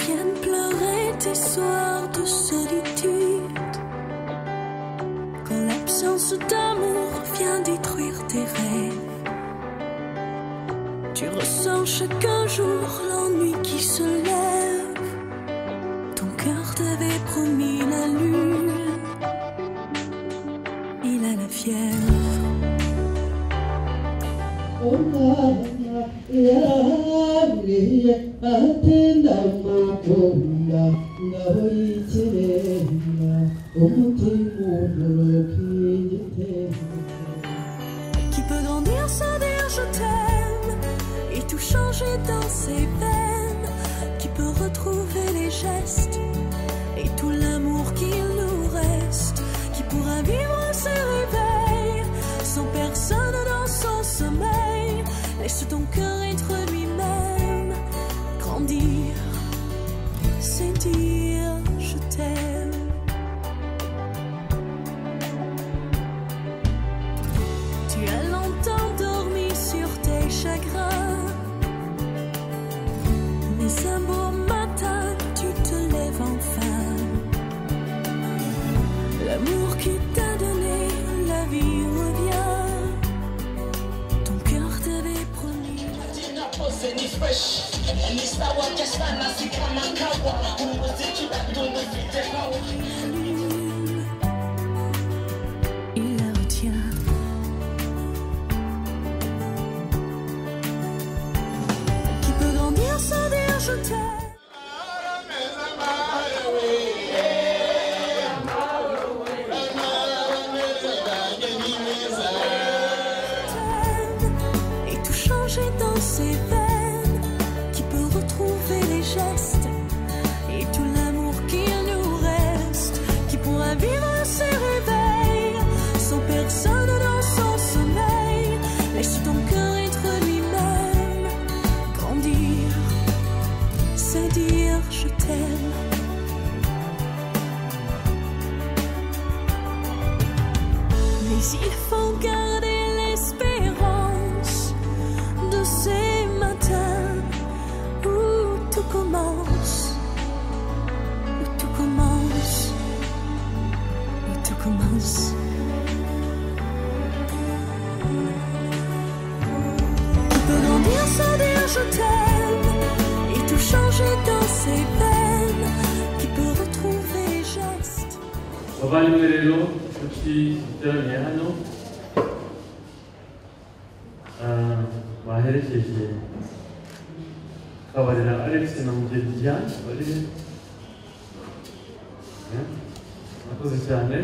viennent pleurer tes soirs de solitude, quand l'absence d'amour vient détruire tes rêves. Tu ressens chaque jour l'ennui qui se lève. Ton cœur t'avait promis la lune, il a la fièvre. Qui peut grandir sans dire je t'aime et tout changer dans ses veines, qui peut retrouver les gestes et tout l'amour qu'il nous reste, qui pourra vivre ses réveils sans personne dans son sommeil. Laisse ton cœur être lui-même, grandir, c'est dire je t'aime. Tu as longtemps dormi sur tes chagrins, mais un beau matin tu te lèves enfin. L'amour qui t'a donné la vie revient. Ton cœur t'avait promis il la retient. Qui peut grandir sans dire je t'aime. Dans ses veines, qui peut retrouver les gestes et tout l'amour qu'il nous reste, qui pourra vivre ses réveils sans personne dans son sommeil. Laisse ton cœur être lui-même, grandir, c'est dire je t'aime. Mais il faut garder l'espérance de ces matins où tout commence, où tout commence, où tout commence. Qui peut grandir sans dire je t'aime et tout changer dans ses veines, qui peut retrouver les gestes. Bavandimwe rero inshuti iteraniye hano baherekeje Kabarira Alex na mugenzi Diane bari nakoze cyane.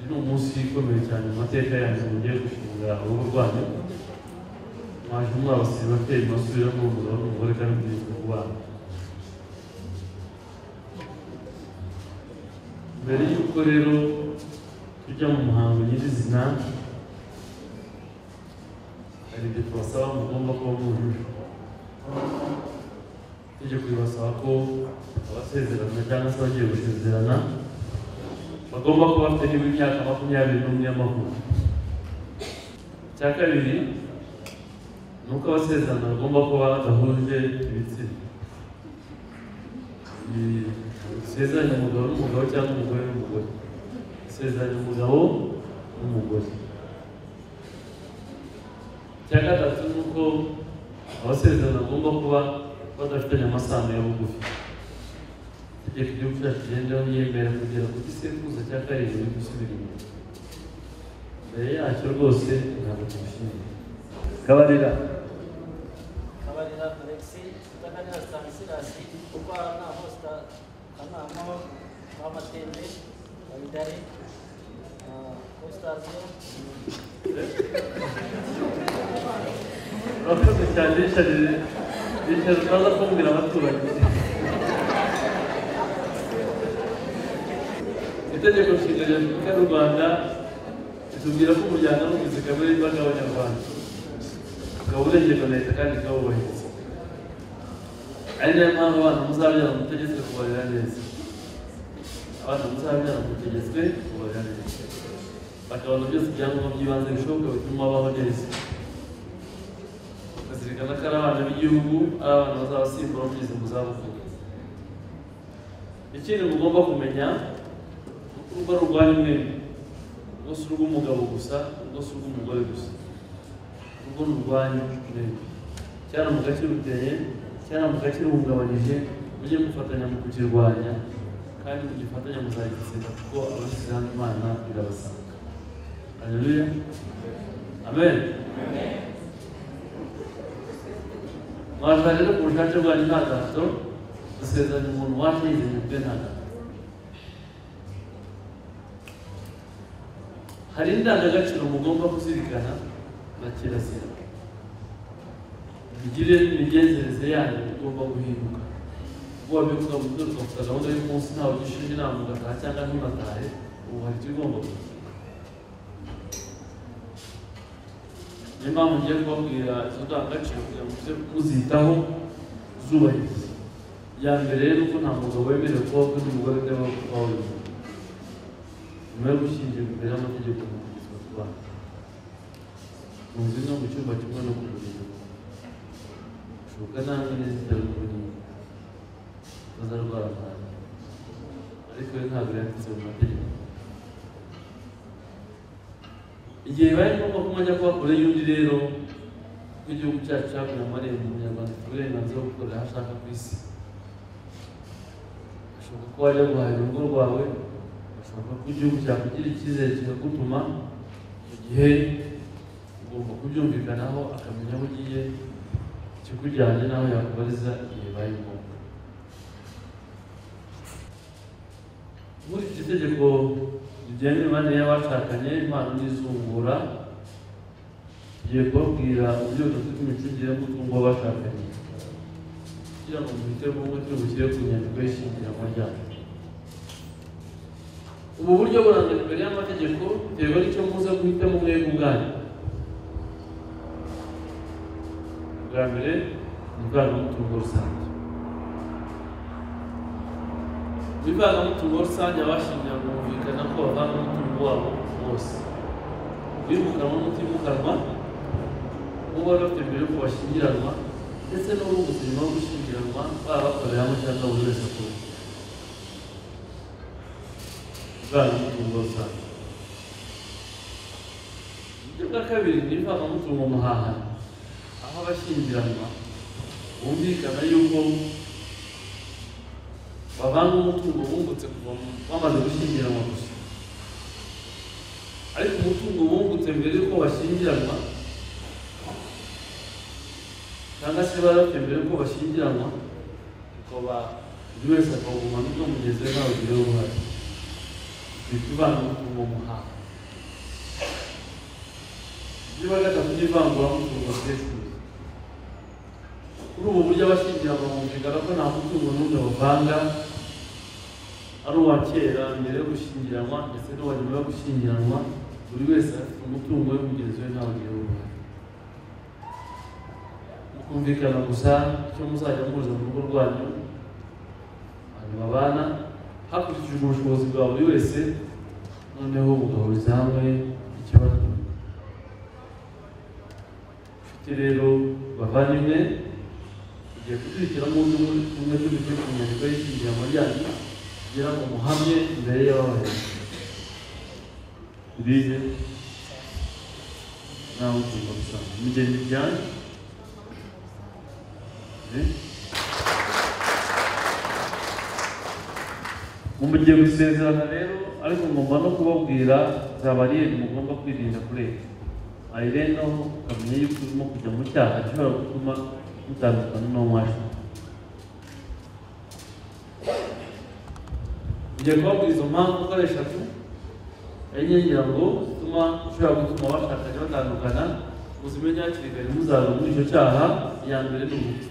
Ni umunsi ukomeye cyane mu mateka yanjye mugiye gushinga urugo rwanyu. Mwaje mwabasize bateye masubira mu mugabo n'umugore kandi mugiye kubana. Mbere y'uko rero tujya mu muhango nyirizina, hari ibyo tubasaba mugomba kuba mwujuje. Tujye kubasaba ko abasezerana cyangwa se abagiye gusezerana bagomba kuba bafite imyaka 21 y'amavuko. Icya kabiri ni uko abasezerana bagomba kuba badahuje ibitsina. Isezeranya umugabo n'umugabo cyangwa umugore n'umugore. Isezeranya umugabo n'umugore. Icya gatatu ni uko abasezerana bagomba kuba badafitanye amasano ya bugufi. Itegeko igihugu cyacu kigendaho yemera kugera ku gisekuruza cya karindwi gusubira inyuma. Mbere yacyo rwose ntabwo tubishimiye. Kabarira Alexis Taganira Stanislas kuko na hosta kanama amatembe abidari Constantio Urakoze cyane Richard utaza kumbwira abaturage. Itegeko nshinga rya Repubulika y'u Rwanda ritubwira ko umuryango ari umugizi kamere y'imbaga y'Abanyarwanda, ukaba uregeka na leta kandi ukawubahiriza. Ari nayo mpamvu abana muzabyara mutegetswe kubarera neza. Abana muzabyara mutegetswe kubarera neza, bakabona byose ibyangombwa by'ibanze bishoboka bituma babaho neza. Bakazirikana ko ari abana b'igihugu, ari abana bazabasimbura bageze mu zabukuru. ikindi mugomba kumenya urugo rwanyu mwembi urwo si urw'umugabo gusa urwo si urw'umugore gusa urwo ni urwanyu mwembi cyane mu gace ruteye cyane mu gace ruhungabanije mujye mufatanya mu kukirwanya kandi mugifatanya muzagiseka kuko abashyize hamwe Imana irabasanga. Haleluya, amen. Mwaje rero ku bushake bwanyu nta gahato, gusezeranya umuntu waje yizeye ubwe nta gahato. Hari indangagaciro mugomba kuzirikana na kirazira, mugire n'imigenzereze yanyu igomba guhinduka. Ubwo wabivuga mu buryo ugafata gahunda y'umunsi ntawe ugishije inama ugataha cyangwa ntunatahe, ubu hari icyo ugomba gukora. Niyo mpamvu ngiye kubabwira izo ndangagaciro kugira ngo muze muzitaho zubahiriza. Iya mbere rero uko nta mugabo wemerewe kubaho n'umugore udashobora kubaho wemerewe. Nyuma yo gushyingirwa imbere y'amategeko mu kugezwa ku bana. Mu nzu no mu cyumba kimwe no ku buriri. Bishoboka namwe n'izitari ku buriri. Bazarwara amahane. Ariko we ntabwo yanditse mu mategeko. Igihe bibaye ngombwa ko mwajya kuba kure y'undi rero ko igihugu cyacu cyakuye amarembo umunyarwanda afite uburenganzira bwo gukorera aho ashaka ku isi. Bishoboka ko wajya guhahira urugo rwawe, bishoboka ko igihugu cyakugira icyizere kikagutuma, mu gihe ugomba kubyumvikanaho akamenya aho ugiye kikujyanye n'aho yakubariza igihe bibaye ngombwa. Muri iki tegeko rigenga imibanire y'abashakanye, impano n'izungura, tugiye kubabwira uburyo butatu bw'imicungire y'umutungo w'abashakanye kugira ngo muhite bumwe turi bushyire ku nyandiko y'ishyingiranwa ryanyu. Ubu buryo burangana imbere y'amategeko biterwa n'icyo muza guhitamo mwebwe ubwanyu. Bwa mbere ni ivangamutungo rusange. Mu ivangamutungo rusange abashyingiranywe bumvikana ko bavanga umutungo wabo wose, uwimukanwa n'utimukanwa, uwo bari bafite mbere yuko bashyingiranwa, ndetse n'uwungutse nyuma yo gushyingiranwa, baba bakorera hamwe cyangwa buri wese akora. Ivangamutungo rusange. Uburyo bwa kabiri ni ivangamutungo muhahano, aho abashyingiranwa bumvikana yuko bavanga umutungo wungutse kuva bamaze gushyingiranwa gusa, ariko umutungo wungutse mbere yuko bashyingiranwa cyangwa se bari bafite mbere yuko bashyingiranwa, ukaba buri wese akawuguma n'ubwo mugenzi we ntawe ugireho uruhare. Twita ivangamutungo muhahano. Ibyo gatatu ni ivanguramutungo sesuye. Kuri ubu buryo abashyingiranwa bumvikana ko nta mutungo n'umwe bavanga, ari uwa kera mbere yo gushyingiranwa ndetse n'uwa nyuma yo gushyingiranwa, buri wese afite umutungo we mugenzi we ntawe ugireho uruhare. Mukumvikana gusa icyo muzajya muhuza mu rugo rwanyu, hanyuma abana hakurikijwe ubushobozi bwa buri wese, noneho mugahuriza hamwe ikibazo. Ufite rero bavandimwe, tugiye kuduhitiramo undi umwe tubifite ku nyandiko y'ishyingiranwa ryanyu kugira ngo muhamye imbere y'ababahereje. Bize nawe ugomba gusanga umugeni byanyu. Mugiye gusezerana rero, ariko ngomba no kubabwira za bariyeri mugomba kwirinda kurenga. Ari rero ukamenya yuko urimo kujya mu cyaha gishobora gutuma mutandukana n'uwo mwashakanye. Ngiye kubabwira izo mpamvu uko ari eshatu enye ngira ngo zituma ushobora gutuma abashakanye batandukana, muzimenye hakiri kare muzava muri icyo cyaha. Iya mbere ni urupfu.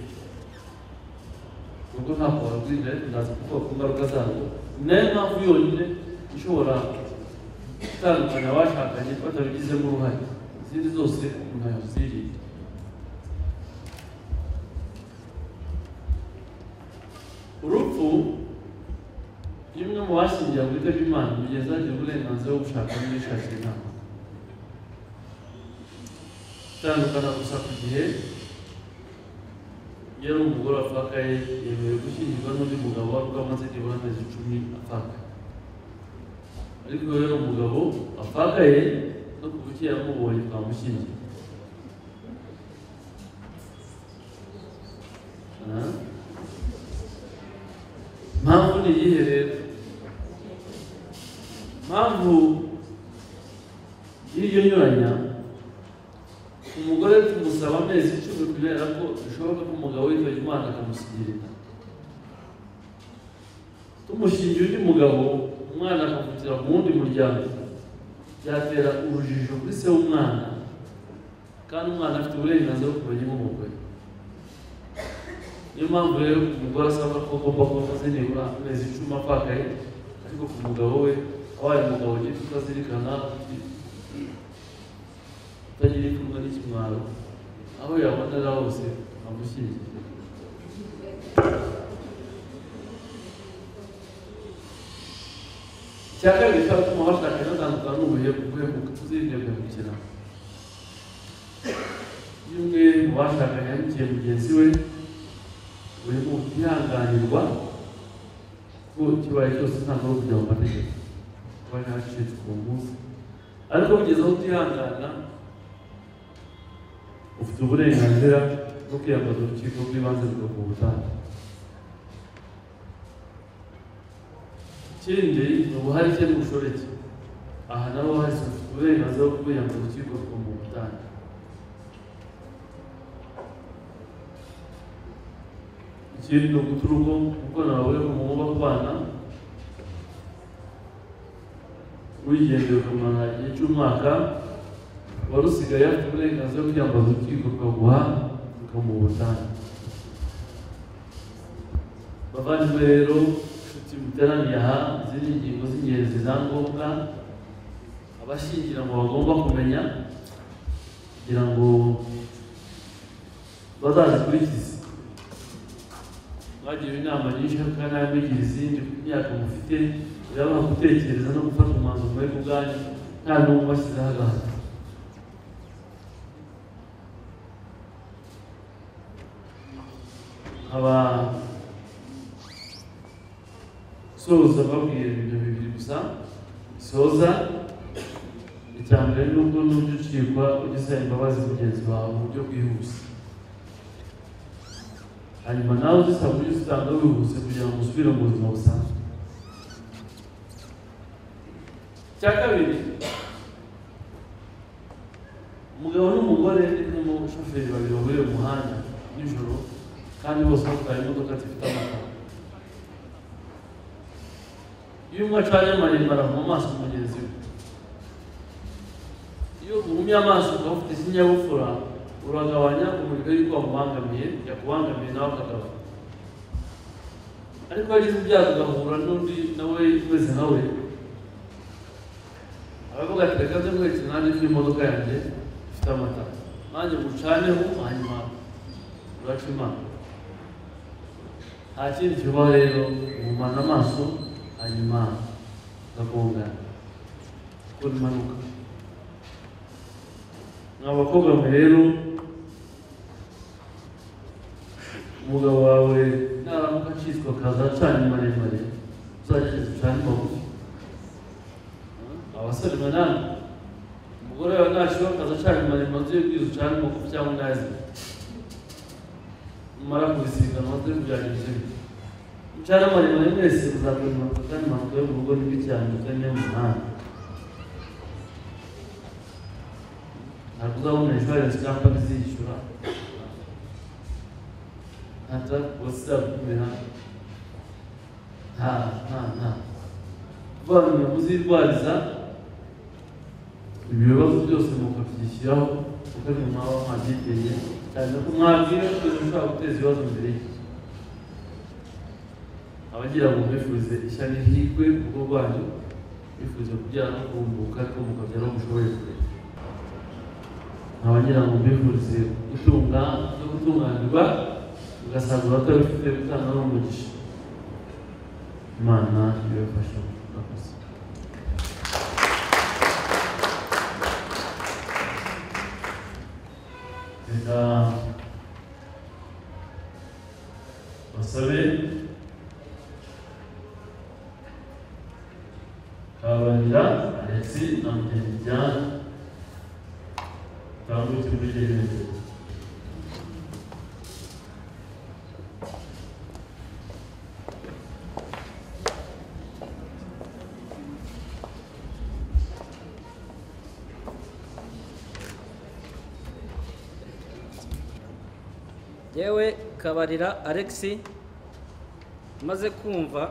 Ubwo ntabwo wabwirira, ndaza kuvuga ku ngaruka zazo. Ni nayo mpamvu yonyine ishobora gutandukanya abashakanye batabigizemo uruhare. Izindi zose umuntu yazirinda. Urupfu, iyo umwe mu bashyingiranwe witabye Imana, mugenzi we agira uburenganzira bwo gushaka n'uwishakira inama. Gutandukana gusa ku gihe yari umugore wapfakaye yemerewe gushyingirwa n'undi mugabo wari amaze nibura amezi 10 apfakaye. Ariko iyo yari umugabo apfakaye no ku buki yamubonye twamushyingiye. Mpamvu ni iyihe rero? Mpamvu y'iryo nyuranya, umugore tumusaba amezi 10 kubera ko bishoboka ko umugabo witwaje Imana akamusigirira. Tumushingiye undi mugabo, umwana akavukira mu wundi muryango, byatera urujijo kuri se w'umwana, kandi umwana afite uburenganzira bwo kumenya umugore. Niyo mpamvu rero umugore asabwa ko agomba kuba amaze nibura amezi 10 apfakaye, ariko ku mugabo we abaye umugabo ugiye tutazirikana utagira ipfunwe n'ikimwaro, aho yabonera hose amushyingiye. Icya kabiri cyatuma bashakanye batandukana n'ubuhemuka, tuzirinde guhemukira. Iyo umwe mu bashakanye yahemukiye mugenzi we, ubuhemuka yihanganirwa ko kibaye cyose ntabwo ari ukujya mu mategeko, kuba yacitse ku munsi, ariko bigeze aho utihangana ufite uburenganzira bwo kwiyambaza urukiko rw'ibanze rukaguha ubutane. Ikindi ni ubuharike n'ubushoreke. Aha naho hahise ufite uburenganzira bwo kwiyambaza urukiko rukaguha ubutane. Ikindi ni uguta urugo kuko nawe muba kubana wigendeye ukamara igihe cy'umwaka, wari usigaye afite uburenganzira bwo kwiyambaza urukiko rukaguha rukamuha ubutane. Bavandimwe rero, inshuti muteraniye aha, izi ni ingingo z'ingenzi za ngombwa abashyingiranwa bagomba kumenya kugira ngo bazazikurikize. Mwagira inama nyinshi kandi namwigira izindi ku myaka mufite, birabaha gutekereza no gufata umwanzuro muri ubwanyu nta n'umwe bashyizeho agahato. Soza babwira ibintu bibiri gusa. Soza icya mbere n'ubwo n'ujya ucikwa ugisaba imbabazi mugenzi wawe mu buryo bwihuse, hanyuma nawe uzisaba uburyo usanga wihuse kugira ngo usubire mu buzima busanzwe. Icya kabiri, umugabo n'umugore n'umushoferi babiri bahuriye mu muhanda nijoro kandi bose batwara imodoka zifite amatara. Iyo umwe acanye amaremare mu maso mugenzi we, iyo uhumye amaso ukaba ufite ikinyabupfura, uragabanya umuriro y'uko wamubangamiye, yakubangamiye nawe akagaba. Ariko yagize ibyago ugahura n'undi nawe umeze nkawe, aravuga ati reka nze mwese nanjye ko imodoka yanjye ifite amatara, nanjye mucaneho hanyuma uraca imana. Nta kindi kibaho rero, uhumana amaso hanyuma ugakongana ukora impanuka. Mwa bakobwa mwe rero, umugabo wawe naramuka acitswe akaza acanye maremare, uzagerageza ucane magufi. Abasore mwe namwe, umugore wawe nashiwe akaza acanye maremare, uzi ubwiza ucane magufi cyangwa unazi, mumara kubisigana maze kubyagiriza bite. Ucane maremare mwese muzakora impanuka, kandi impanuka yo mu rugo ni mbi cyane, utanye mu muhanda. Ntabwo uzabona insurance company zishyura, nta wasakumira, kuvana muzirwariza ibibazo byose mukabyishyiraho kuko ari mu mwaba mwabyiteye, cyane ko mwabwira ko ushobora guteza ibibazo imbere ye. Abagira ngo mbifurize ishya n'ihirwe mu rugo rwanyu, bifurize kubyara no kurumbuka, ariko mukabyara mushoboye kurera. Abagira ngo mbifurize gutunga no gutunganirwa, ugasanga batabifite gutanga n'umugisha. Imana ibafashe. Reka basabe Kabarira Alexis na Mugeni Diane tambuke muri gereza. yewe Kabarira Alexis maze kumva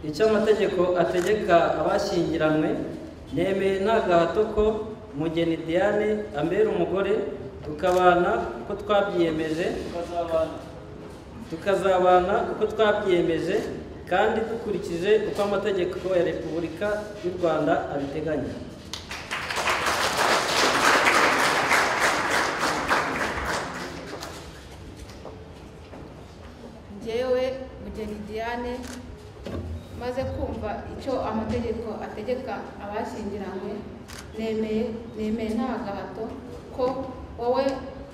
icyo amategeko ategeka abashyingiranywe, nemeye nta gahato ko Mugeni Diane ambera umugore, tukabana uko twabyiyemeje kandi dukurikije uko amategeko ya Repubulika y'u Rwanda abiteganya. Njyewe Mugeni Diane maze kumva icyo amategeko ategeka abashyingiranywe, nemeye nta gahato ko wowe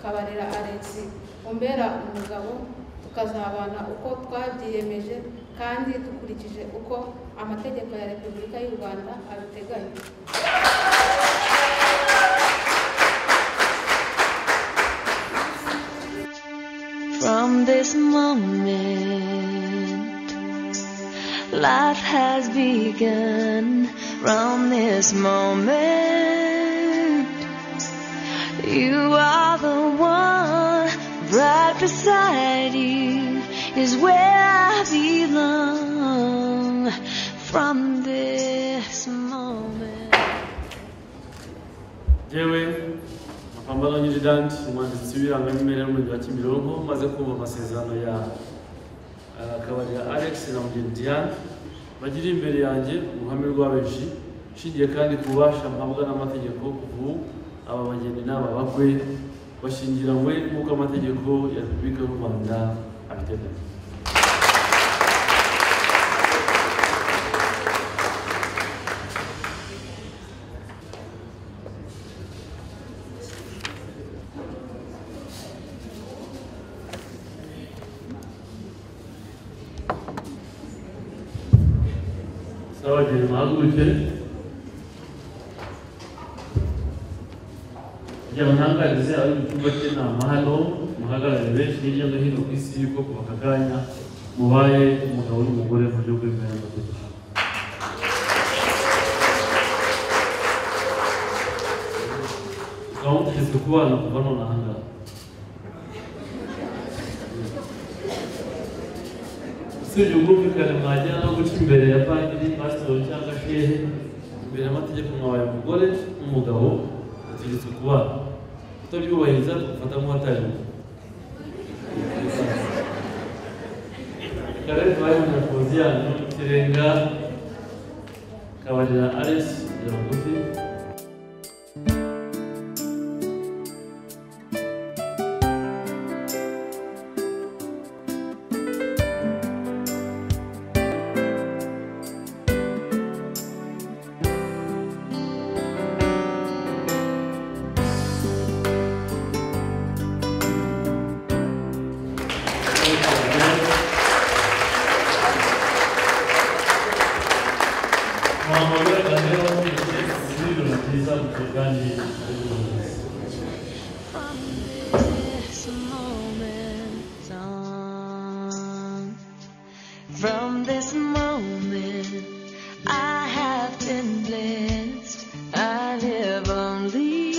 Kabarira Alexis umbera umugabo, tukazabana uko twabyiyemeje kandi dukurikije uko amategeko ya Repubulika y'u Rwanda abiteganya. From this moment, life has begun. From this moment, you are the one. Right beside you is where I belong. From this moment. Mapambano Nyiridanti, umwanditsi w'irangamimerere y'umurenge wa Kimironko, maze kumva amasezerano ya Kabarira Alexis na Mugeni Diane bagiri imbere yanjye uruhame rw'abenshi, nshingiye kandi ku bubasha mpabwa n'amategeko ubu aba bageni n'aba bakwe bashyingiranywe nk'uko amategeko ya Repubulika y'u Rwanda abiteganya. Abageni muhaguruke kugira ngo ntangarize abari mu cyumba cy'inama hano, muhagarare benshi hirya no hino ku isi yuko kuva aka kanya mubaye umugabo n'umugore mu buryo bwemewe n'amategeko. Tukaba mugeze kubana kuva none aha ngaha. Usibye ubwumvikane mwagera no guca imbere ya padiri, pasitori cyangwa shehe, imbere y'amategeko mwabaye umugore n'umugabo utegetswe kubana. Utabyubahiriza tugufata nk'uwataye. Kare tubaye mu nyakozi yanyu Kirenga Kabarira Alexis kugira ngo From this moment, I have been blessed. I live only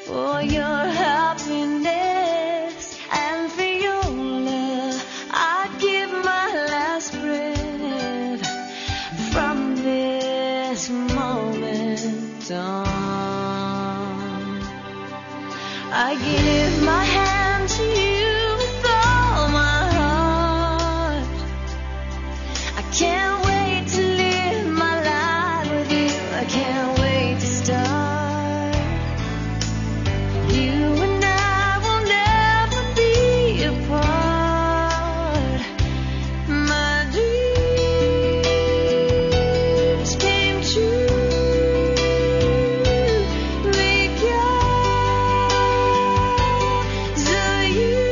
for your happiness and for your love. I give my last breath. From this moment on, I give my hand to you. Can't wait to live my life with you. I can't wait to start. You and I will never be apart. My dreams came true because of you.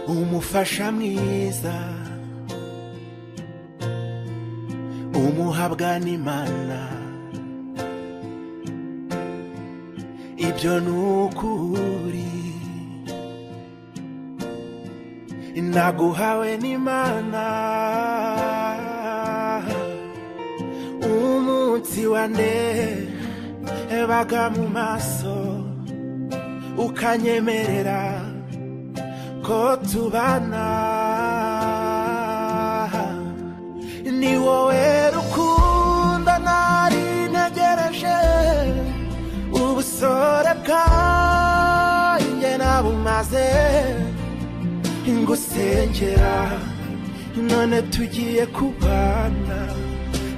umufasha mwiza umuhabwa n'Imana ibyo nukuri naguhawe n'Imana umunsi wane baga mu maso ukanyemerera ko tubana ni wowe rukundo nari ntegereje ubusore bwanjye nabumaze ngusengera none tugiye kubana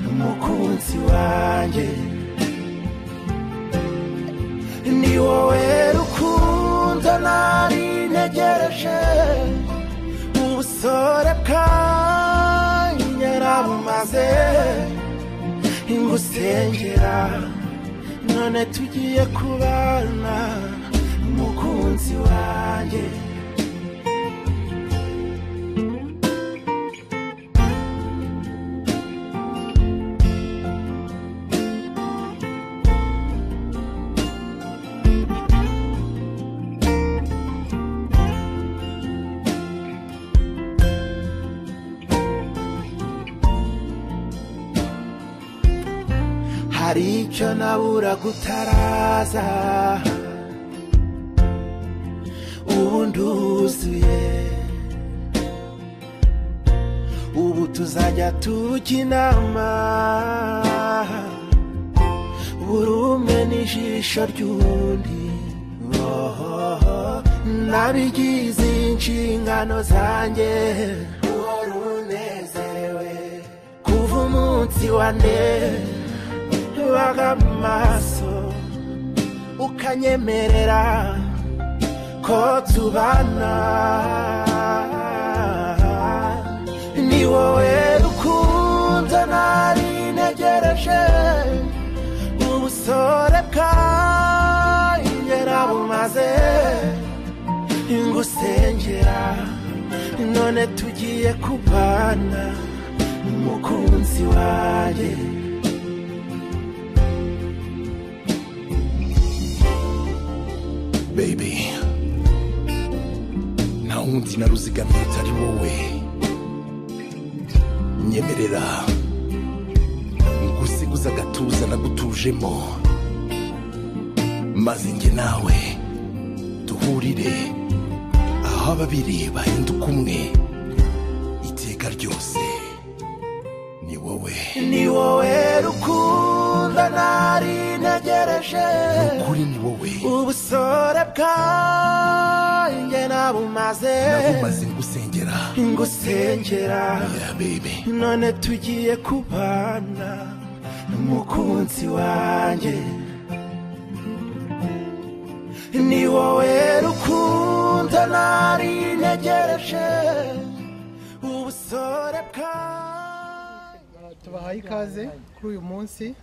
umukunzi wanjye ni wowe rukundo nari ntegereje ubusore bwanjye nabumaze ngusengera none tugiye kubana umukunzi wanjye hari icyo nabura gutaraza ubu nduzuye ubu tuzajya tujya inama buri umwe n'ijisho ry'undi nabigize inshingano zanjye uhora unezerewe kuva umunsi wane baga mu maso ukanyemerera ko tubana ni wowe rukundo nari ntegereje ubusore bwanjye nabumaze ngusengera none tugiye kubana umukunzi wanjye baby nta wundi naruzigamiye utari wowe nyemerera ngusiguza agatuza nagutujemo maze njye nawe duhurire aho ababiri bahinduka umwe iteka ryose ni wowe rukundo nari ntegereje ukuri ni wowe ubusore bwanjye nabumaze ngusengera yeah, baby none tugiye kubana umukunzi wanjye ni wowe rukundo nari ntegereje ubusore bwanjye tubahaye ikaze kuri uyu munsi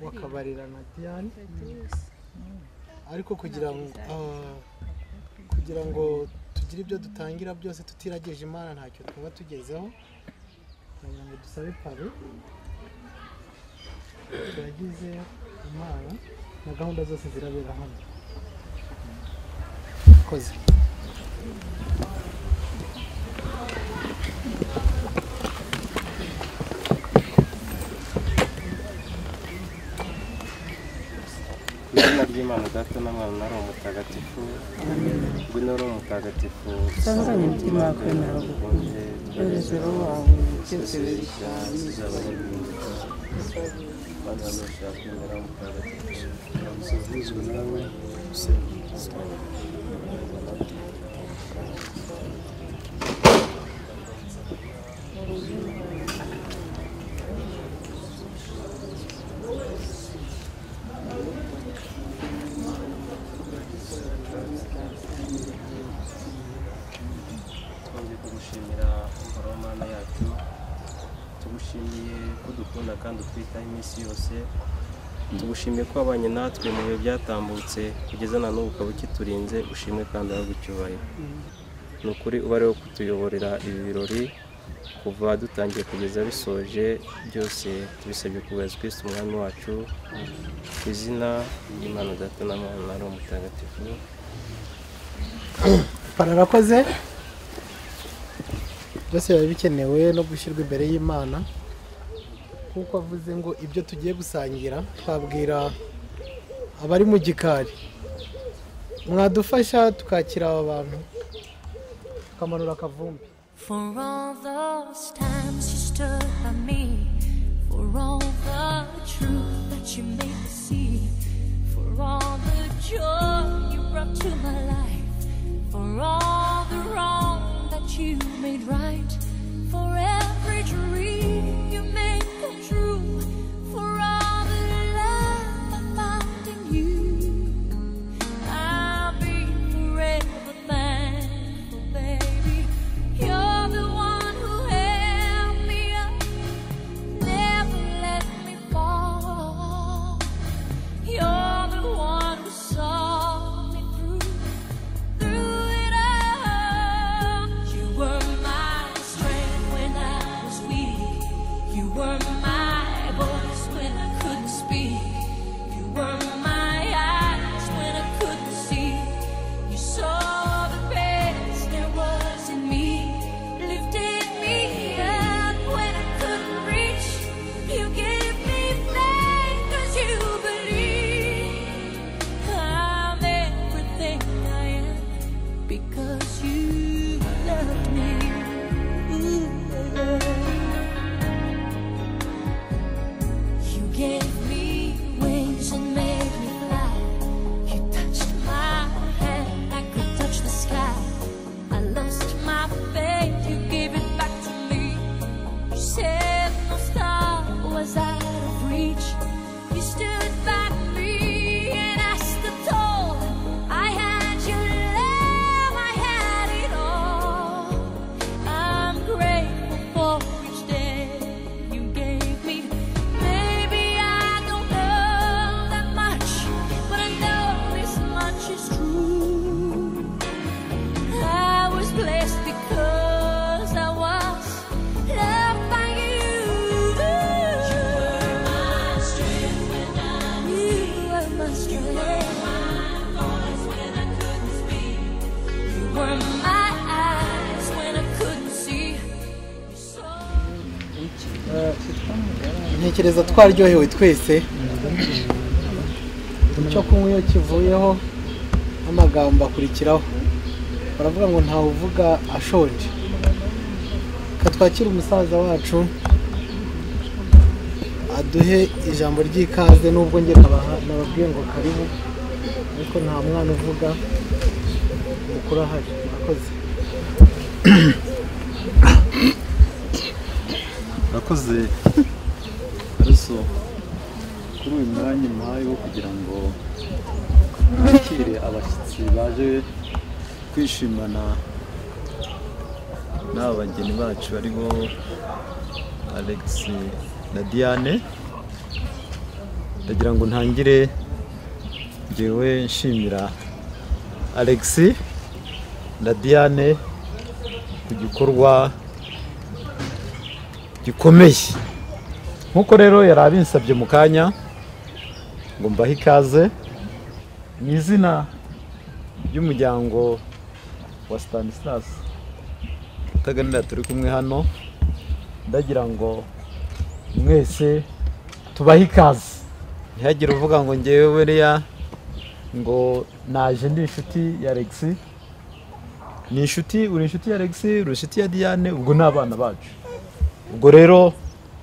wakabarira na Diane ariko kugira ngo tugire ibyo dutangira byose tutirageje Imana ntacyo twaba tugezeho kugira ngo dusabe pare turagize Imana na gahunda zose zirabera hano koze izina ry'Imana Data na Mwana na Roho Mutagatifu ngwino Roho Mutagatifu sanganya umutima wawe kwemera gukunze yohereze Roho wawe byose bishya Bana bashaka kwemera Mutagatifu musuzuzwe nawe tugushimiye ko dukunda kandi utwitaho iminsi yose tugushimiye ko wabanye natwe mu bihe byatambutse kugeza na n'ubu ukaba ukiturinze ushimwe kandi aho gucyubahiro ni ukuri uba ariwo kutuyoborera ibi birori kuva dutangiye kugeza bisoje byose tubisabye ku bwa Yesu Kristo umwami wacu ku izina ry'Imana Data na Mwana na Roho Mutagatifu. Parakoze byose biba bikenewe no gushyirwa imbere y'Imana kuko avuze ngo ibyo tugiye gusangira twabwira abari mu gikari mwadufasha tukakira aba bantu tukamanura akavumbi. For all those times you stood by me, for all the truth that you made me see, for all the joy you brought to my life, for all the wrong that you made right, for every dream you made come true, for all the love I found in you, I'll be forever thankful, baby. You're the one who held me up, never let me fall. You're the one who saw me through it all. You were my strength when I was weak. You were my voice when I couldn't speak. You were my eyes when I couldn't see. You saw the best there was in me. Lifted me up when I couldn't reach. You gave me faith 'cause you believe I'm everything I am because you loved me. Ooh, you gave me wings and made me fly. You touched my hand, I could touch the sky. I lost my faith, you gave it back to me. You said no star was out of reach. You stood by me and I stood tall. I had your love, I had it all. I'm grateful for each day you gave me. Maybe I don't know that much, but I know this much is true. I was blessed because I was loved by you. You were my strength when I was weak. You were my strength. You were my voice when I couldn't speak. You were my eyes when I couldn't see. You saw. Ntekereza twaryohewe twese icyo kunywa iyo kivuyeho n'amagambo akurikiraho baravuga ngo ntawe uvuga ashonje. Katwakira umusaza wacu aduhe ijambo ry'ikaze nubwo nge nababwiye ngo karibu ariko nta mwana uvuga mukuru ahari. Murakoze. Murakoze Yesu kuri uyu mwanya mpaye wo kugira ngo nakire abashyitsi baje kwishimana n'aba bageni bacu aribo Alex na Diane. Ndagira ngo ntangire ngewe nshimira Alex na Diane ku gikorwa gikomeye. Nkuko rero yari abinsabye mu kanya ngo mbahe ikaze mu izina ry'umuryango wa Stanislas Utaganira turi kumwe hano, ndagira ngo mwese tubahe ikaze. Ntihagire uvuga ngo ngewe buriya ngo naje ndi inshuti ya Alex. Ni inshuti, uri inshuti ya Alex, uri inshuti ya Diane, ubwo ni abana bacu. Ubwo rero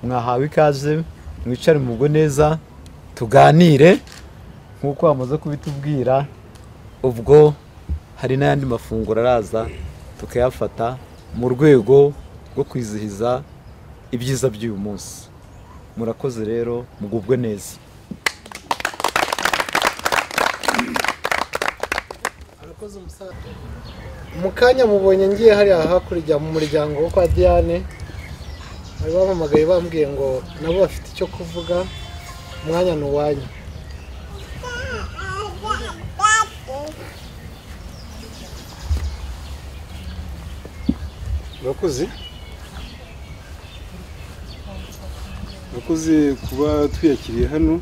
mwahawe ikaze, mwicare mugwe neza tuganire nkuko bamaze kubitubwira. Ubwo hari n'ayandi mafunguro araza tukayafata mu rwego rwo kwizihiza ibyiza by'uyu munsi. Murakoze rero mugubwe neza. Mu kanya mubonye ngiye hariya hakurya mu muryango wo kwa Diane, bari bampamagaye bambwiye ngo nabo bafite icyo kuvuga, umwanya ni uwanyu. Urakoze kuba twiyakiriye hano,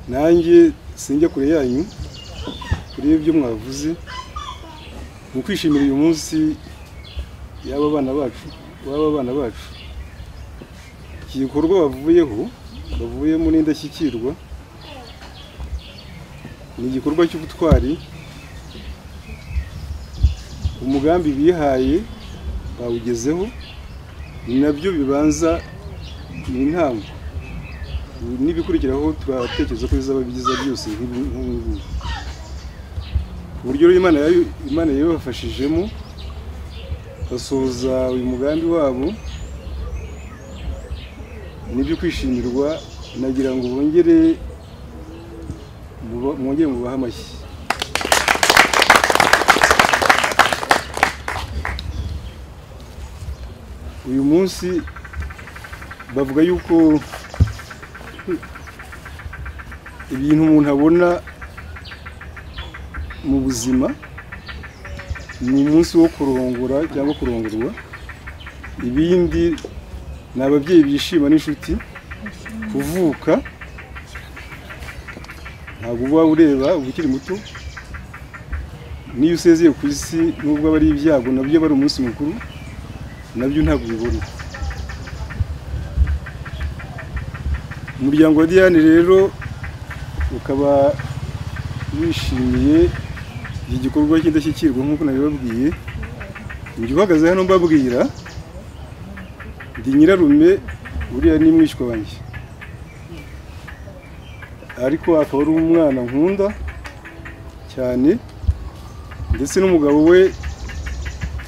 nanjye sinjya kure yanyu kuri ibyo mwavuze, mu kwishimira uyu munsi y'aba bana bacu. Iki gikorwa bavuyemo n'indashyikirwa, ni igikorwa cy'ubutwari, umugambi bihaye bawugezeho, ni nabyo bibanza, ni intango, n'ibikurikiraho turatekereza ko bizaba byiza byose nk'ubu. Uburyo Imana yabafashijemo basoza uyu mugambi wabo nibyo kwishimirwa, nagira ngo mwongere mubahe amashyi. Uyu munsi bavuga yuko ibintu umuntu abona mu buzima ni umunsi wo kurongora cyangwa kurongorwa, ibindi ni ababyeyi bishima n'inshuti, kuvuka ntabwo uba ureba uba ukiri muto, n'iyo usezeye ku isi nubwo aba ari ibyago nabyo aba ari umunsi mukuru, nabyo ntabwo ubibona. Umuryango wa Diane rero ukaba wishimiye iki gikorwa cy'indashyikirwa nk'uko nabibabwiye. Njye uhagaze hano mbabwira, ndi nyirarume, uriya ni mwishywa wanjye, ariko akaba ari umwana nkunda cyane, ndetse n'umugabo we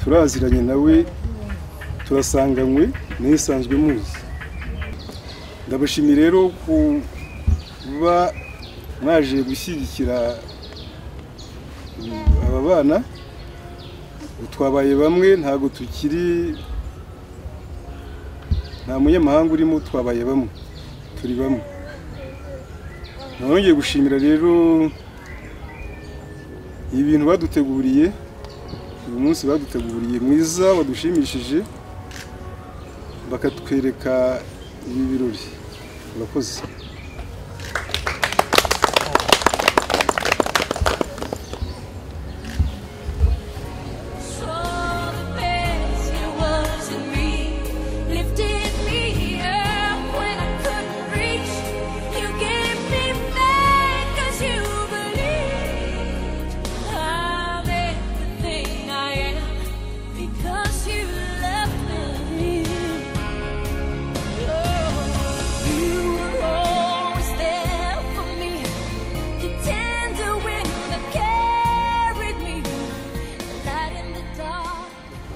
turaziranye, nawe turasanganywe, nisanzwe muzi. Ndabashimiye rero kuba mwaje gushyigikira aba bana. Twabaye bamwe, ntago tukiri, nta munyamahanga urimo, twabaye bamwe, turi bamwe. Nongeye gushimira rero ibintu baduteguriye, uyu munsi baduteguriye mwiza, wadushimishije, bakatwereka ibi birori. Urakoze.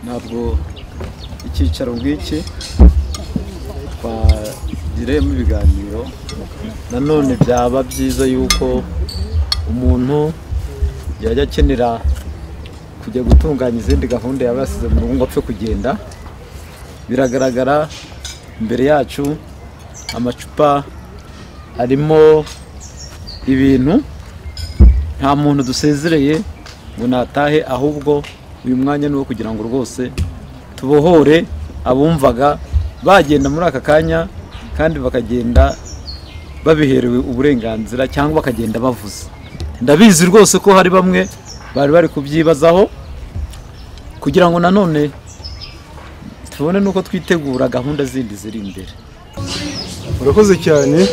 Ntabwo icyicaro ngiki twagiremo ibiganiro, nanone byaba byiza yuko umuntu yajya akenera kujya gutunganya izindi gahunda yaba yasize mu rugo ngo apfe kugenda. Biragaragara imbere yacu amacupa arimo ibintu, nta muntu dusezereye ngo natahe, ahubwo uyu mwanya ni wo kugira ngo rwose tubohore abumvaga bagenda muri aka kanya, kandi bakagenda babiherewe uburenganzira cyangwa bakagenda bavuze. Ndabizi rwose ko hari bamwe bari kubyibazaho, kugira ngo nanone tubone nuko twitegura gahunda zindi ziri imbere. Urakoze cyane.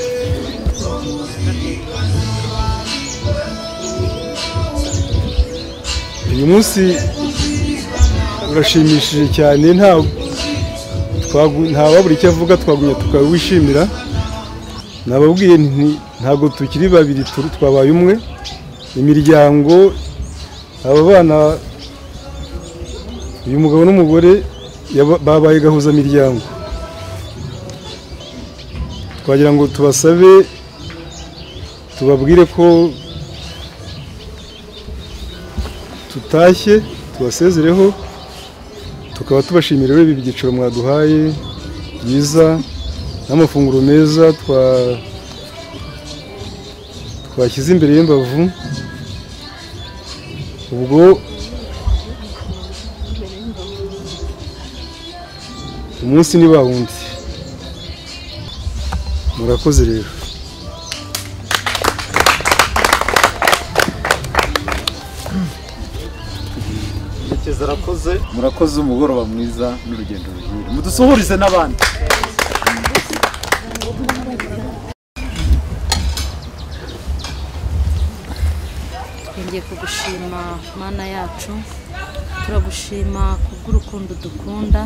Uyu munsi urashimishije cyane, nta wabura icyo avuga, twagumya tukawishimira. Nababwiye ntabwo tukiri babiri, twabaye umwe. Imiryango, aba bana, uyu mugabo n'umugore babaye gahuzamiryango. Twagira ngo tubasabe, tubabwire ko tutashye, tubasezereho, tukaba tubashimira ibi byiciro mwaduhaye byiza, n'amafunguro meza twashyize imbere y'imbavu. Ubwo umunsi ni bawundi. Murakoze rero. murakoze umugoroba mwiza n'urugendo ruhire mudusuhurize n'abandi. twongeye kugushima Mana yacu, turagushima kubw'urukundo dukunda,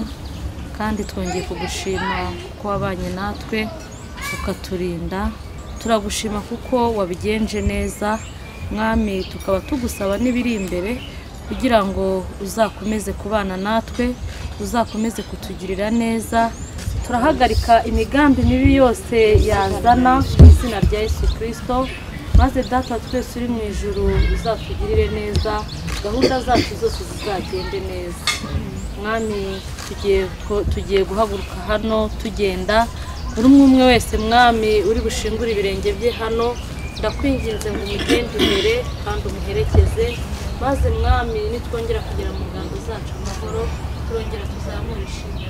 kandi twongeye kugushima kuko wabanye natwe ukaturinda. Turagushima kuko wabigenje neza mwami, tukaba tugusaba n'ibiri imbere kugira ngo uzakomeze kubana natwe, uzakomeze kutugirira neza. Turahagarika imigambi mibi yose yazana mu izina rya Yesu Kristo, maze data twese uri mu ijuru uzatugirire neza, gahunda zacu zose zizagende neza. Mwami, tugiye guhaguruka hano tugenda, buri umwe wese mwami uri bushingure ibirenge bye hano, ndakwinginze ngo umugende imbere kandi umuherekeze, maze mwami nitwongera kugera mu ngando zacu amahoro, turongera tuzamura ishimwe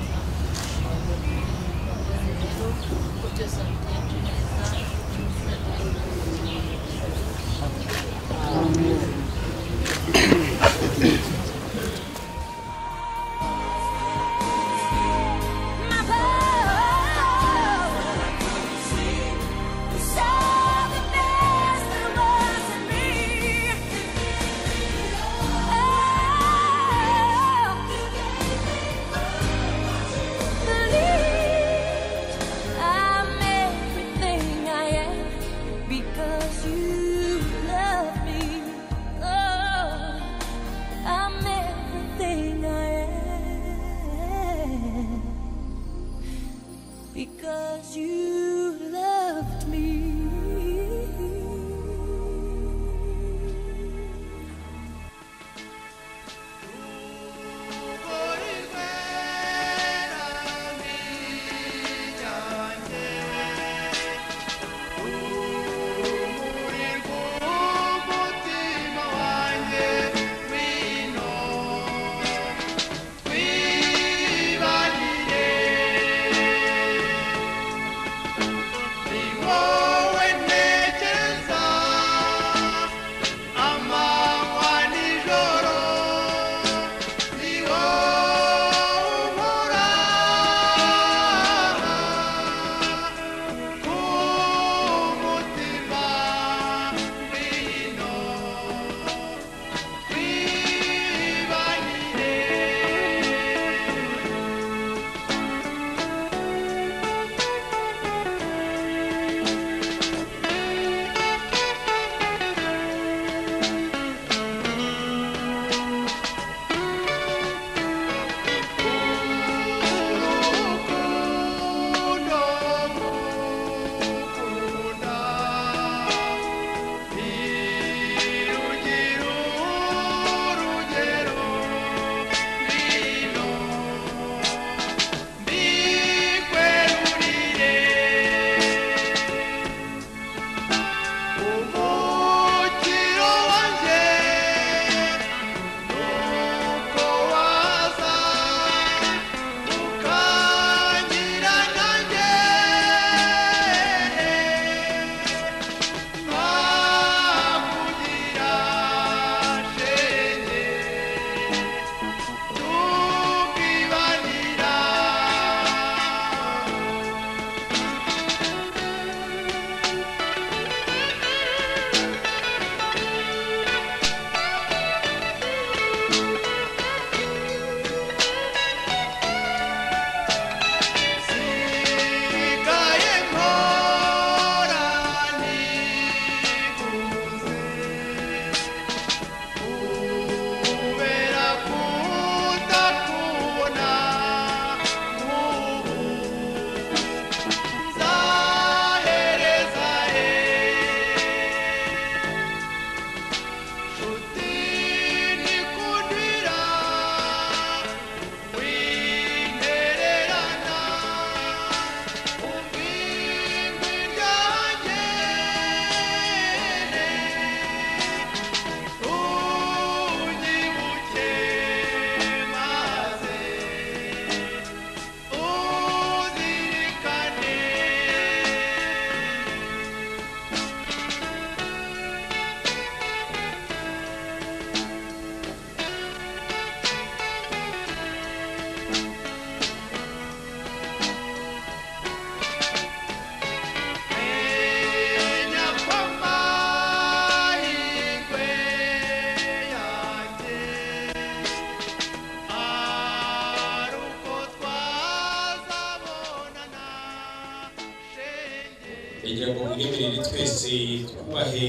ndagira ngo mwiremerere twese twubahe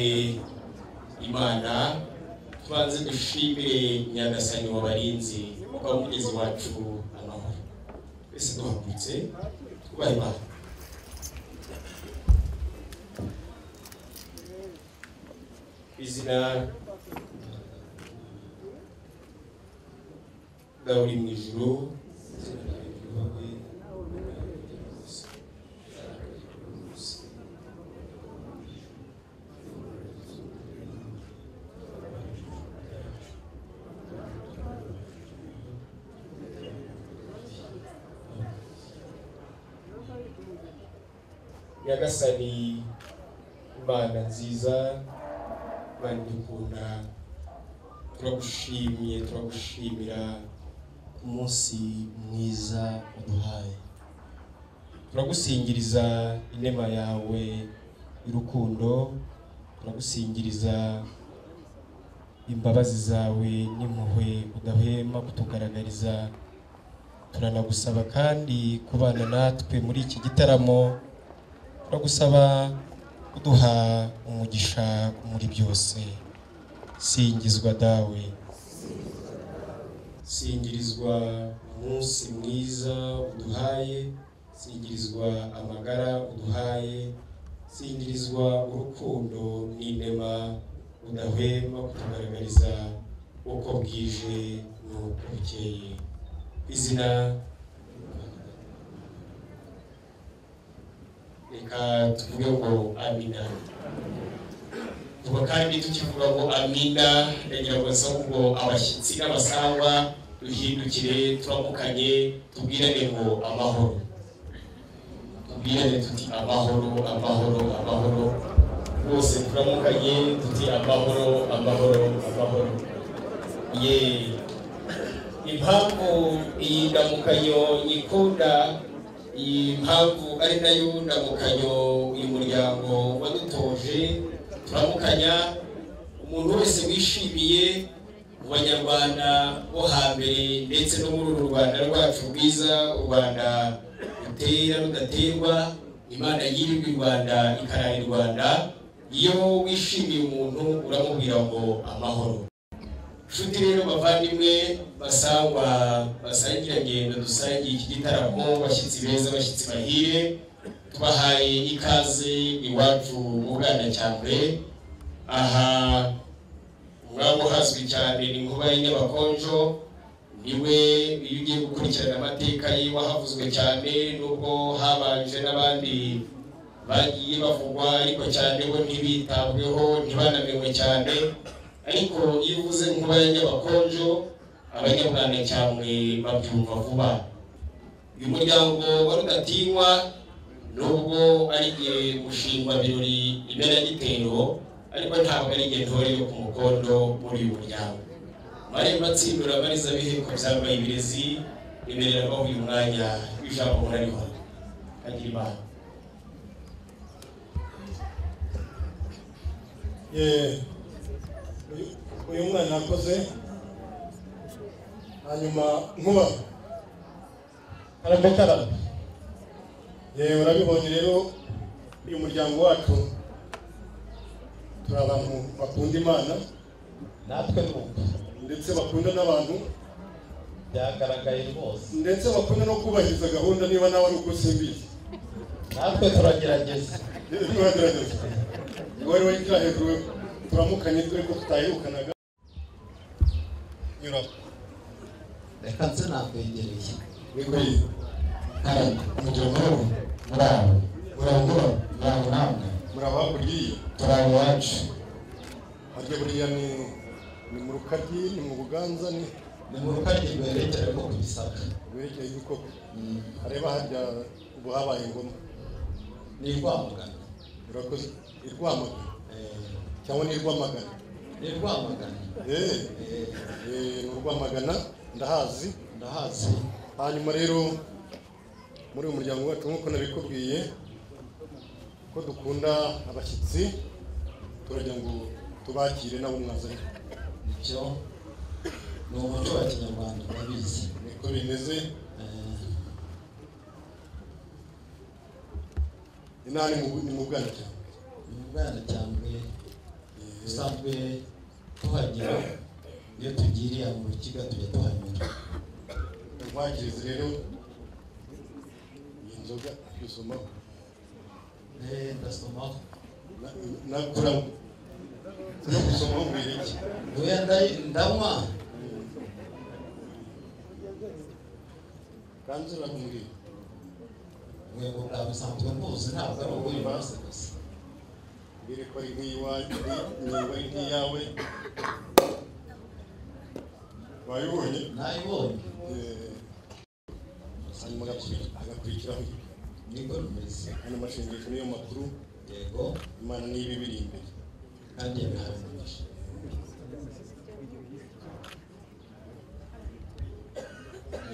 Imana tubanze dushimire Nyagasani w'abarinzi kuko umugezi wacu amahoro twese duhagurutse twubahe Imana izina dawe uri mu ijuru Nyagasani Imana nziza Imana dukunda turagushimira ku munsi mwiza uduhaye turagusingiriza inema yawe y'urukundo turagusingiriza imbabazi zawe n'impuhwe udahwema kutugaragariza turanagusaba kandi kubana natwe muri iki gitaramo turagusaba kuduha umugisha muri byose singizwa dawe singirizwa umunsi mwiza uduhaye singirizwa amagara uduhaye singirizwa urukundo n'inema udahwema kutugaragariza uko bwije n'uko bukeye izina reka tuvuge ngo amina tuba kandi tukivuga ngo amina ndagira ngo nsaba ngo abashyitsi n'abasangwa duhindukire turamukanye tubwirane ngo amahoro tubwirane tuti amahoro amahoro amahoro bose turamukanye tuti amahoro amahoro amahoro ye impamvu iyi ndamukanyo nyikunda iyi mpamvu ari nayo ndamukanyo uyu muryango wadutoje turamukanya umuntu wese wishimiye mu banyarwanda bo hambere ndetse no muri uru Rwanda rwacu rwiza u Rwanda rutera rudaterwa Imana yirirwa i Rwanda ikarara i Rwanda iyo wishimiye umuntu uramubwira ngo amahoro nshuti rero bavandimwe basangwa basangira ngendo dusangiye iki gitaramo bashyitsi beza bashyitsi bahire tubahaye ikaze iwacu mu Bwanacyambwe aha mwabo hazwi cyane ni Nkuba y'Inyabakonjo niwe iyo ugiye gukurikirana amateka ye wahavuzwe cyane nubwo habanje n'abandi bagiye bavugwa ariko cyane bo ntibitabweho ntibanamenywe cyane ariko iyo uvuze Nkuba y'Inyabakonjo Abanyabwanacyambwe babyumva vuba uyu muryango wa Rudatinywa nubwo ari igihe gushingwa birori Imenagitero ariko ntabwo ari igihe ntore yo ku mukondo muri uyu muryango Marembo atsindura abariza biheko byambaye ibirezi imerera aho uyu mwanya w'ijambo murariho agira Imana uyu mwana akoze hanyuma Nkuba arabekarana urabibonye rero uyu muryango wacu turi abantu bakunda Imana natwe ndetse bakunda n'abantu byagaragaye rwose ndetse bakunda no kubahiriza gahunda niba nawe ari uko simbizi natwe turagerageza wari wayikira hejuru turamukanye dore ko tutahirukanaga nyura reka nse nakwegereye wikwiye mujyomoro muraho muraho namwe muraho hakurya turaho iwacu harya buriya ni mu Rukaryi ni mu Buganza ni mu Rukaryi rwerekera ko ku Gisaka rwerekeye yuko areba harya ubu habaye ingoma ni Rwamagana urakoze Rwamagana cyangwa ni Rwamagana ni Rwamagana ndahazi hanyuma rero muri uyu muryango wacu nk'uko nabikubwiye ko dukunda abashyitsi turagira ngo tubakire nabo mwazanye icyo ni umuco wa Kinyarwanda urabizi niko bimeze inani mu bwana cyane mu bwana cyane usanzwe tuhagera iyo tugiriye mu kiga tujya tuhanyura nkwakiriza rero iyi nzoga yusomaho ndasomaho nakuramo no gusomaho mbiriki ndanywa kandi urakumbwira mwego bwawe usanzwe mbuzi ntabwo ari ubuye maze gusa mbere ko ari nk'iyiwanyu niba ari nk'iyawe wayibonye nayibonye hanyuma agakurikiraho niko rumeze hano amashengesho niyo makuru yego imana niba ibiri imbere kandi yabiharanije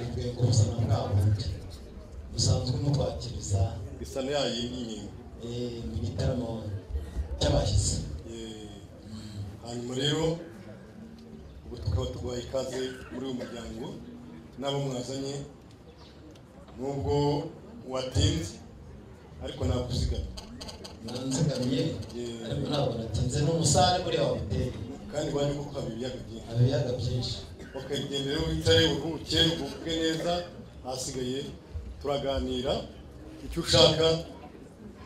ubwe ngo busana bwa bundi busanzwe mukwakiriza bisa na yayindi nyine mu gitaramo cy'abashyitsi hanyuma rero ubu tukaba tuguhaye ikaze muri uyu muryango n'abo mwazanye nubwo watinze ariko nakuzigamye nanzigamye ariko ntabwo natinze n'umusare muri wa hoteli kandi wari kuko haba ibiyaga byinshi ibiyaga byinshi ukagenda rero wicare uruhuke uvuge neza hasigaye turaganira icyo ushaka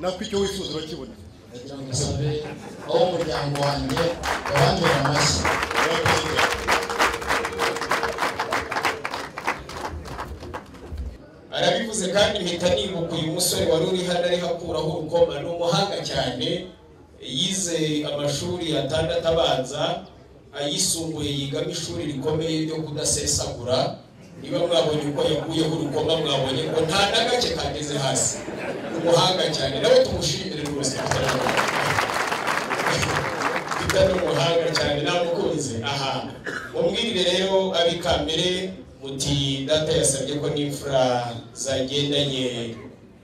nako icyo wifuza urakibona ndagira ngo usabe aho umuryango wanjye wabambera amashyi arabivuze kandi mpita nibuka uyu musore wari uri hano ari hakuraho urukoma ni umuhanga cyane yize amashuri atandatu abanza ayisumbuye yigamo ishuri rikomeye ryo kudasesagura niba mwabonye uko yakuyeho urukoma mwabonye ko nta na gake kageze hasi umuhanga cyane nawe tumushimire rwose tutari umuhanga cyane namukunze aha mumbwirire rero abikambere muti data yasabye ko n'imfura zagendanye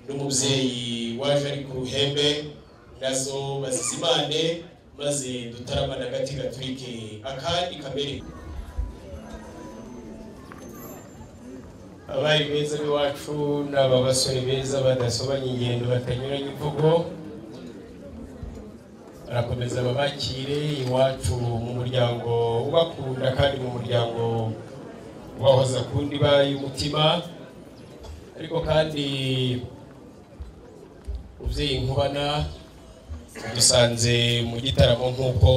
n'umubyeyi waje ari ku ruhembe nazo bazizimane maze dutaramana agati gaturike akandi kamere abari beza b'iwacu n'aba basore beza badasobanya ingendo batanyuranye imvugo barakomeza babakire iwacu mu muryango ubakunda kandi mu muryango wahoza ku ndiba y'umutima ariko kandi umubyeyi nkubana dusanze mu gitaramo nk'uko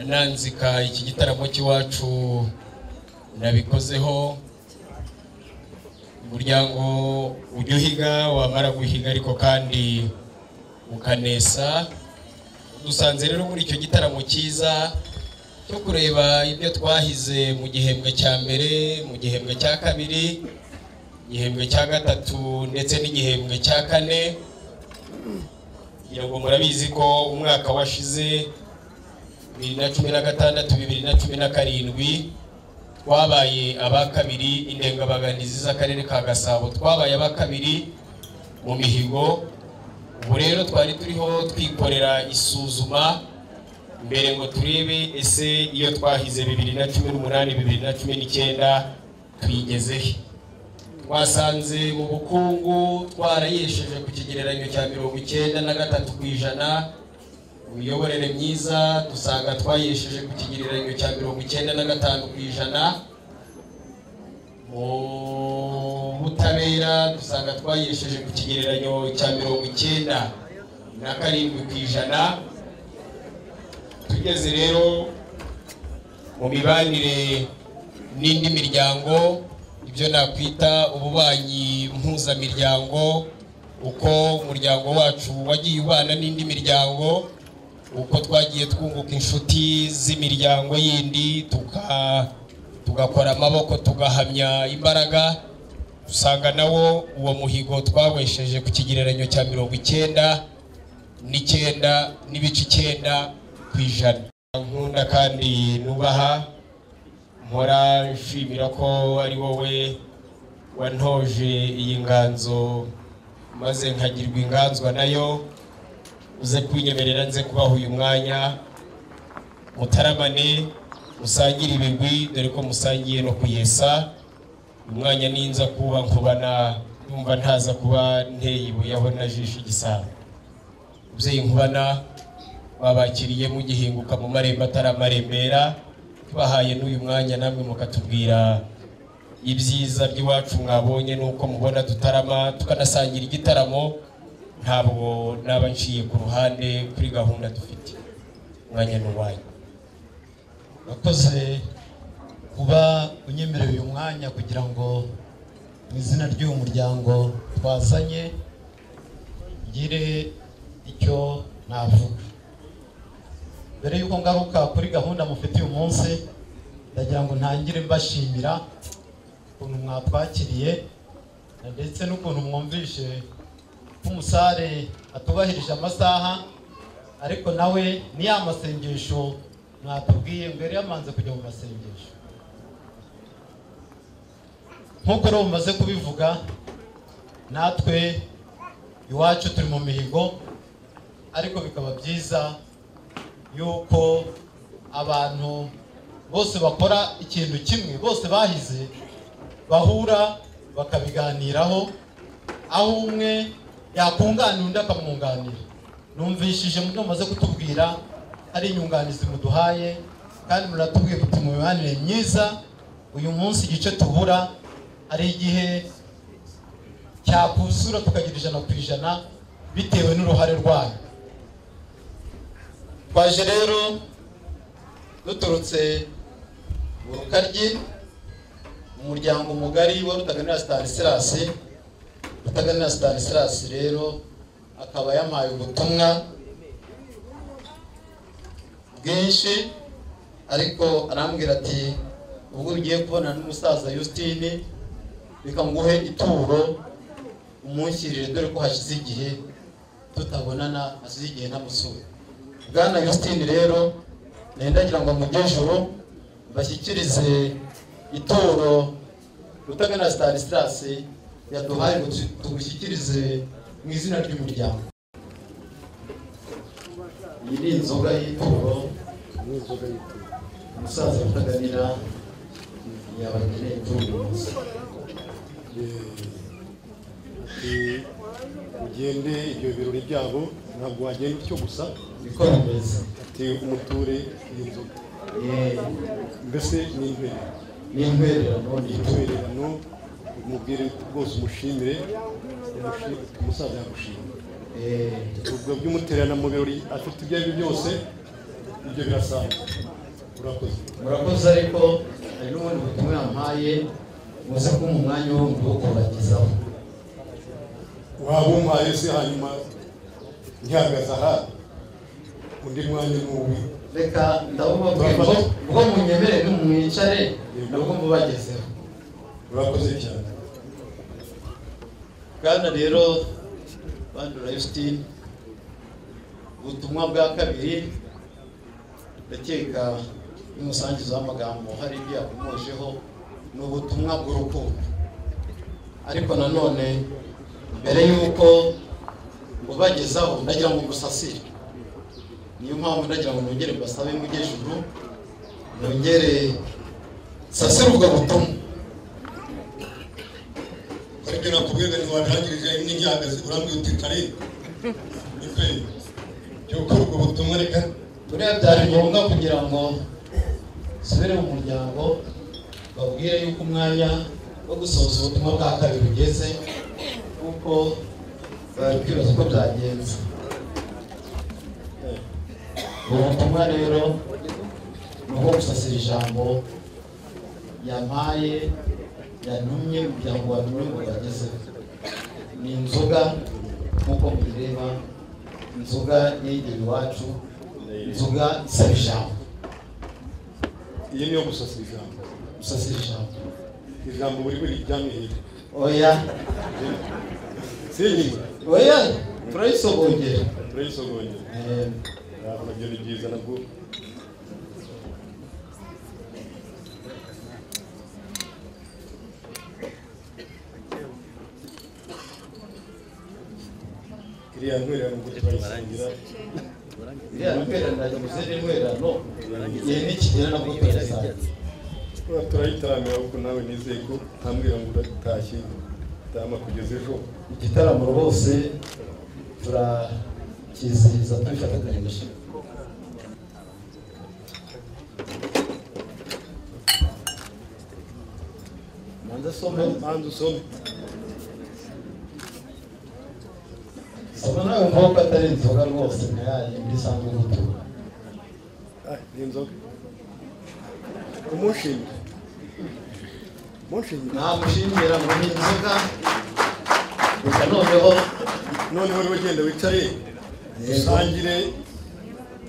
nanzika iki gitaramo cy'iwacu nabikozeho umuryango ujya uhiga wamara guhiga ariko kandi ukanesa dusanze rero muri icyo gitaramo cyiza cyo kureba ibyo twahize mu gihembwe cya mbere mu gihembwe cya kabiri igihembwe cya gatatu ndetse n'igihembwe cya kane ngo murabizi ko umwaka washize 2016 2017 twabaye abakabiri indengabaganizi z'akarere ka Gasabo twabaye abakabiri mu mihigo ubu rero twari turiho twikorera isuzuma mbere ngo turebe ese iyo twahize 2018 2019 tuyigezehe twasanze mu bukungu twarayesheje ku kigereranyo cya 93%, imiyoborere myiza dusanga twayesheje ku kigereranyo cya 95%, mu butabera dusanga twayesheje ku kigereranyo cya 97%. Tugeze rero mu mibanire n'indi miryango ibyo nakwita ububanyi mpuzamiryango uko umuryango wacu wagiye ubana n'indi miryango uko twagiye twunguka inshuti z'imiryango yindi tugakora amaboko tugahamya imbaraga usanga nawo uwo muhigo twawesheje ku kigereranyo cya 99.9%. Nkunda kandi nubaha mpora nshimira ko ari wowe wantoje iyi nganzo maze nkagirwa inganzwa nayo uze kwinyemerera nze kubaha uyu mwanya mutaramane musangire ibigwi dore ko musangiye no kuyesa umwanya ninza kuba nkubana numva ntaza kuba nteye ibuye aho najishe igisabo. Mubyeyi Nkubana babakiriye mugihinguka mu marembo ataramarembera, tubahaye n'uyu mwanya namwe mukatubwira ibyiza by'iwacu mwabonye nuko mubona dutarama tukanasangira igitaramo. Ntabwo naba nciye ku ruhande kuri gahunda dufite. Mwanya n'uwanyu. Wakoze kuba unyemereye uyu mwanya kugira ngo mu izina ry'uyu muryango twazanye ngire icyo navuga. Mbere y'uko ngaruka kuri gahunda mufite uyu munsi, ndagira ngo ntangire mbashimira ukuntu mwatwakiriye ndetse n'ukuntu mwumvishe ko umusare atubahirije amasaha, ariko nawe ni ya masengesho mwatubwiye ngo yari yamanze kujya mu masengesho. Nk'uko rero mumaze kubivuga, natwe iwacu turi mu mihigo, ariko bikaba byiza yuko abantu bose bakora ikintu kimwe, bose bahize, bahura bakabiganiraho, aho umwe yakunganira undi akamwunganira. Numvishije mu maze kutubwira hari inyunganizi muduhaye, kandi muratubwiye kuti mu mibanire myiza uyu munsi igice tubura hari igihe cyakuzura tukagira 100% bitewe n'uruhare rwanyu. Twaje rero duturutse mu Rukaryi, umuryango mugari wa Rutaganira Stanislas. Rutaganira Stanislas rero akaba yampaye ubutumwa bwinshi, ariko arambwira ati ubwo ugiye kubona n'umusaza Justine reka nguhe ituro umunshyirire, dore ko hashize igihe tutabonana, hashize igihe ntamusura. Bwana Justine rero nendagira ngo mugejuru bashyikirize ituro Rutaganira Stanislas yaduhaye ngo tugushyikirize mu izina ry'umuryango. Iyi ni inzoga y'ituro, umusaza Rutaganira yabageneye ituro. ugende ibyo birori byabo, ntabwo wagenda icyo gusa niko bimeze. Ati umuture inzoga, mbese ni intwererano, umubwire rwose umushimire, umusaza yagushimira. Ubwo by'umuterana mu birori afite ibyo ari byo byose, ibyo birasanzwe. Murakoze, ariko hari n'ubundi butumwa yampaye muze ko mu mwanya wo kubagezaho. Waba umpaye se hanyuma ntihagaze aha undi mwanya n'uwi. Reka ndabubabwira ngo munyemere n'umwicare nabwo mubagezeho. Murakoze cyane. Bwana rero Bandora Justine, ubutumwa bwa kabiri ndakeka n'umusangizo w'amagambo hari ibyo yakomojeho, ni ubutumwa bw'urukundo. Ariko nanone mbere y'uko ubagezaho ndagira ngo gusasire, niyo mpamvu ndagira ngo nongere mbasabe mugejuru nongere sasire ubwo butumwa. Ariko nakubwira ngo wadangirije imwe nyagaze urambye uti kare ife cyo gukora ubwo butumwa. Reka buriya byari ngombwa kugira ngo subire mu muryango babwire yuko umwanya wo gusoza ubutumwa bwa kabiri ugeze, kuko bari kwibaza uko byagenze. Ubu butumwa rero ni ubwo gusasira ijambo yampaye, yantumye kugira ngo bamenye ngo bagezeho. Ni inzoga nk'uko mubireba, inzoga yegera iwacu, inzoga isaba ijambo. Iyi niyo gusasira ijambo. Gusasira ijambo. Ijambo buri ryamye. Oya. Sinyi. Oya, turayisogongera. Turayisogongera. Uragera byiza nabwo. Iriya ntwererano ngo turayisangira. Iriya ntwererano ndagize intwererano igihe nikigera nabwo turayisangira. Turayitaramira kuko nawe nizeye ko ntambwira ngo uratashye tama kugeza ejo igitaramo rwose turakizihiza tubifatanyije. manza usome soma nawe mvuga ko atari inzoga rwose nkayaye bisanzwe gutura ni inzoga umushimira namushimira ngo ni inzoga reka noneho rero genda wicare usangire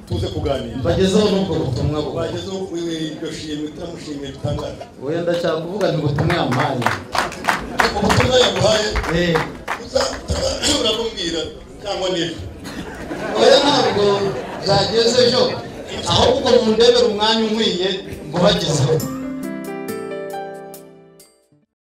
tuze kuganira mbagezeho n'ubwo butumwa bwo bagezeho iryo shimwe turamushimiye bitangaje oya ndashaka kuvuga ni ubutumwa yampaye ubutumwa yaguhaye uramubwira cyangwa n'ejo oya ntabwo byageze ejo ahubwo mundebera umwanya unkwiye ngo bagezeho